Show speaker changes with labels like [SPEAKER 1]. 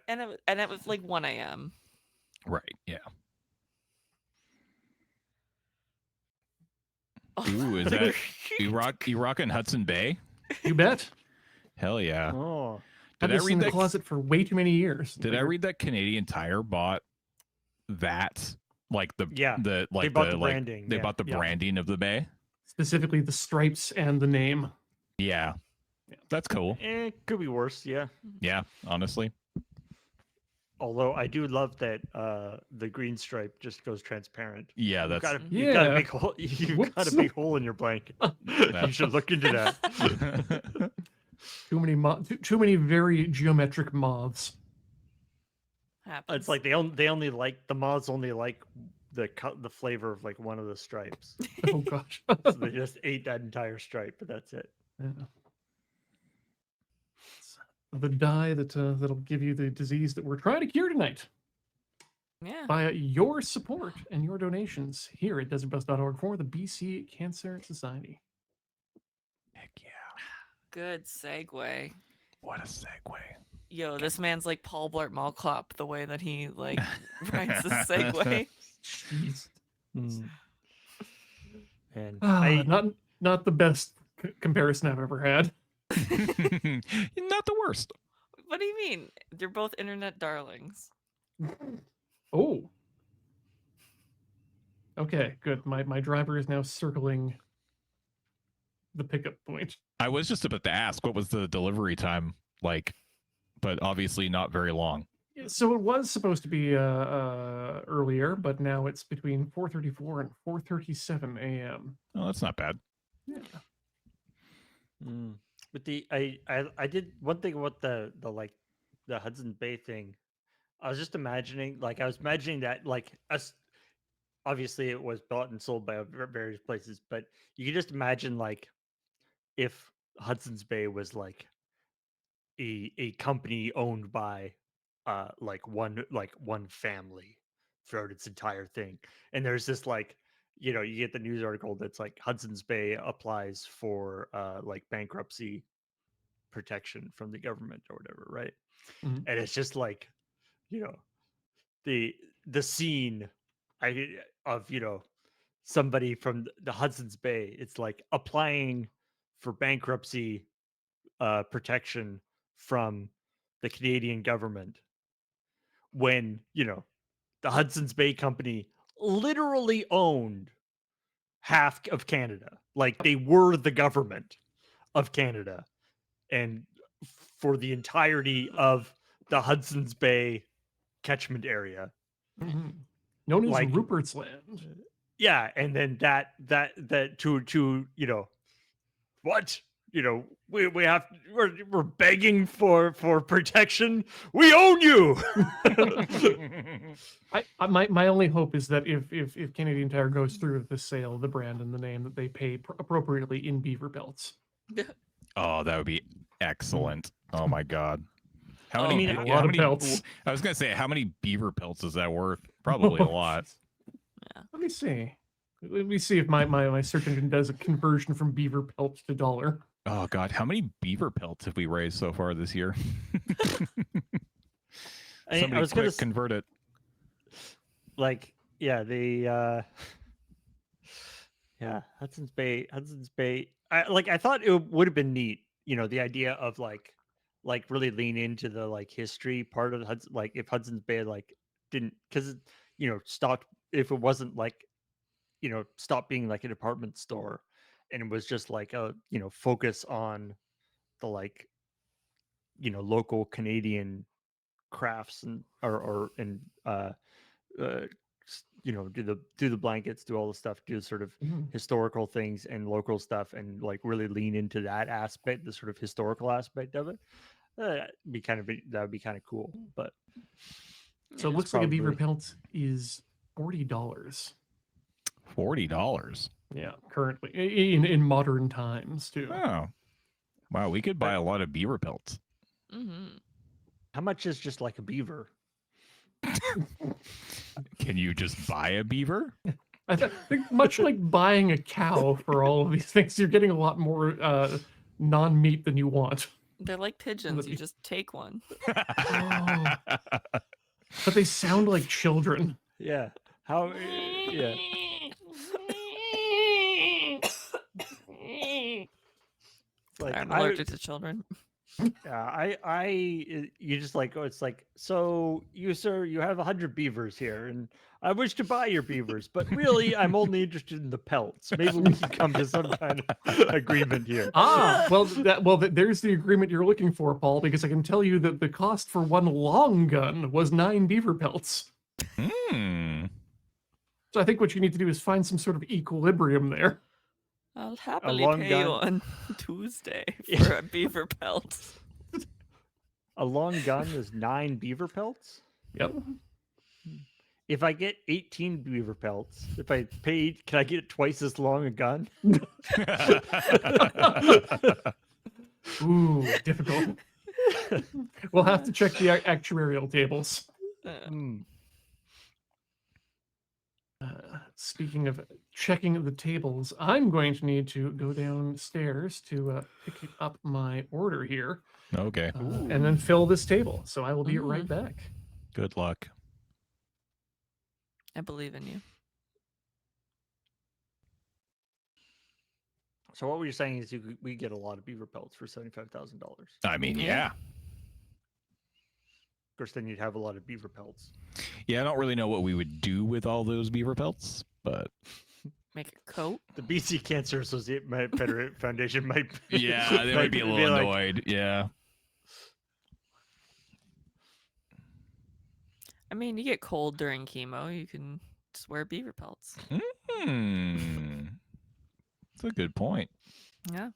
[SPEAKER 1] And it was like 1 a.m.
[SPEAKER 2] Right. Yeah. Ooh, is that you rocking Hudson Bay?
[SPEAKER 3] You bet.
[SPEAKER 2] Hell yeah.
[SPEAKER 4] Oh,
[SPEAKER 3] Had this in the closet for way too many years.
[SPEAKER 2] Did I read that Canadian Tire bought that? Like the
[SPEAKER 4] they bought the branding.
[SPEAKER 2] They bought the branding of the bay.
[SPEAKER 3] Specifically the stripes and the name.
[SPEAKER 2] Yeah. That's cool.
[SPEAKER 4] It could be worse, yeah.
[SPEAKER 2] Yeah, honestly.
[SPEAKER 4] Although I do love that the green stripe just goes transparent.
[SPEAKER 2] Yeah, that's
[SPEAKER 4] you've got a big hole. You've got a big hole in your blanket. You should look into that.
[SPEAKER 3] Too many very geometric moths.
[SPEAKER 1] Happens.
[SPEAKER 4] It's like they only like the moths only like the flavor of like one of the stripes.
[SPEAKER 3] Oh gosh.
[SPEAKER 4] So they just ate that entire stripe, but that's it.
[SPEAKER 3] Yeah. The dye that'll give you the disease that we're trying to cure tonight.
[SPEAKER 1] Yeah.
[SPEAKER 3] By your support and your donations here at desertbus.org for the BC Cancer Society.
[SPEAKER 2] Heck yeah.
[SPEAKER 1] Good segue.
[SPEAKER 2] What a segue.
[SPEAKER 1] Yo, this man's like Paul Blart Mall Cop, the way that he like writes the segue.
[SPEAKER 3] Jeez.
[SPEAKER 4] And
[SPEAKER 3] not the best comparison I've ever had.
[SPEAKER 2] Not the worst.
[SPEAKER 1] What do you mean? They're both internet darlings.
[SPEAKER 3] Oh. Okay, good. My driver is now circling the pickup point.
[SPEAKER 2] I was just about to ask, what was the delivery time like? But obviously not very long.
[SPEAKER 3] So it was supposed to be earlier, but now it's between 4:34 and 4:37 a.m.
[SPEAKER 2] Oh, that's not bad.
[SPEAKER 3] Yeah.
[SPEAKER 4] But I did one thing about the Hudson Bay thing. I was just imagining that like us. Obviously, it was bought and sold by various places, but you can just imagine like if Hudson's Bay was like a company owned by one family throughout its entire thing, and there's this like you get the news article that's like Hudson's Bay applies for like bankruptcy protection from the government or whatever, right?
[SPEAKER 3] Mhm.
[SPEAKER 4] And it's just like the scene of somebody from the Hudson's Bay. It's like applying for bankruptcy protection from the Canadian government when the Hudson's Bay Company literally owned half of Canada. Like they were the government of Canada, and for the entirety of the Hudson's Bay catchment area,
[SPEAKER 3] known as
[SPEAKER 4] like
[SPEAKER 3] Rupert's Land.
[SPEAKER 4] Yeah, and then that to what we're begging for protection. We own you.
[SPEAKER 3] My only hope is that if Canadian Tire goes through with the sale, the brand and the name, that they pay appropriately in beaver pelts.
[SPEAKER 2] Oh, that would be excellent. Oh my god. How
[SPEAKER 3] a
[SPEAKER 2] many
[SPEAKER 3] lot of pelts.
[SPEAKER 2] I was gonna say, how many beaver pelts is that worth? Probably a lot.
[SPEAKER 3] Let me see. Let me see if my search engine does a conversion from beaver pelts to dollar.
[SPEAKER 2] Oh god, how many beaver pelts have we raised so far this year?
[SPEAKER 4] I was going to
[SPEAKER 2] convert it.
[SPEAKER 4] Like, yeah, Hudson's Bay. I thought it would have been neat, the idea of like really lean into the like history part of the Hudson, like if Hudson's Bay like didn't, because stopped, if it wasn't like stopped being like a department store, and it was just like a focus on the like local Canadian crafts and do the blankets, do all the stuff, do sort of historical things and local stuff, and like really lean into that aspect, the sort of historical aspect of it. That would be kind of cool. But
[SPEAKER 3] so it looks like a beaver pelt is $40.
[SPEAKER 2] $40.
[SPEAKER 3] Yeah, currently in modern times too.
[SPEAKER 2] Oh, wow! We could buy a lot of beaver pelts.
[SPEAKER 4] How much is just like a beaver?
[SPEAKER 2] Can you just buy a beaver?
[SPEAKER 3] I think much like buying a cow for all of these things, you're getting a lot more non-meat than you want.
[SPEAKER 1] They're like pigeons. You just take one.
[SPEAKER 3] but they sound like children.
[SPEAKER 4] Yeah. How? Yeah. It's like
[SPEAKER 1] I'm allergic to children.
[SPEAKER 4] you just like, oh, it's like, so you, sir, you have 100 beavers here, and I wish to buy your beavers, but really, I'm only interested in the pelts. Maybe we can come to some kind of agreement here.
[SPEAKER 3] There's the agreement you're looking for, Paul, because I can tell you that the cost for one long gun was 9 beaver pelts.
[SPEAKER 2] Hmm.
[SPEAKER 3] So I think what you need to do is find some sort of equilibrium there.
[SPEAKER 1] I'll happily
[SPEAKER 4] long
[SPEAKER 1] pay
[SPEAKER 4] gun.
[SPEAKER 1] you on Tuesday for a beaver pelt.
[SPEAKER 4] A long gun is 9 beaver pelts.
[SPEAKER 3] Yep.
[SPEAKER 4] If I get 18 beaver pelts, if I paid, can I get twice as long a gun?
[SPEAKER 3] Ooh, difficult. We'll have to check the actuarial tables. Speaking of checking the tables, I'm going to need to go downstairs to pick up my order here.
[SPEAKER 2] Okay.
[SPEAKER 3] And then fill this table. So I will be right back.
[SPEAKER 2] Good luck.
[SPEAKER 1] I believe in you.
[SPEAKER 4] So what we're saying is we get a lot of beaver pelts for $75,000. Of
[SPEAKER 2] I mean, yeah.
[SPEAKER 4] course, then you'd have a lot of beaver pelts.
[SPEAKER 2] Yeah, I don't really know what we would do with all those beaver pelts, but
[SPEAKER 1] Make a coat.
[SPEAKER 4] The BC Cancer Foundation might.
[SPEAKER 2] yeah, they might be a little
[SPEAKER 4] like,
[SPEAKER 2] annoyed. Yeah.
[SPEAKER 1] I mean, you get cold during chemo. You can just wear beaver pelts.
[SPEAKER 2] That's a good point.
[SPEAKER 1] Yeah.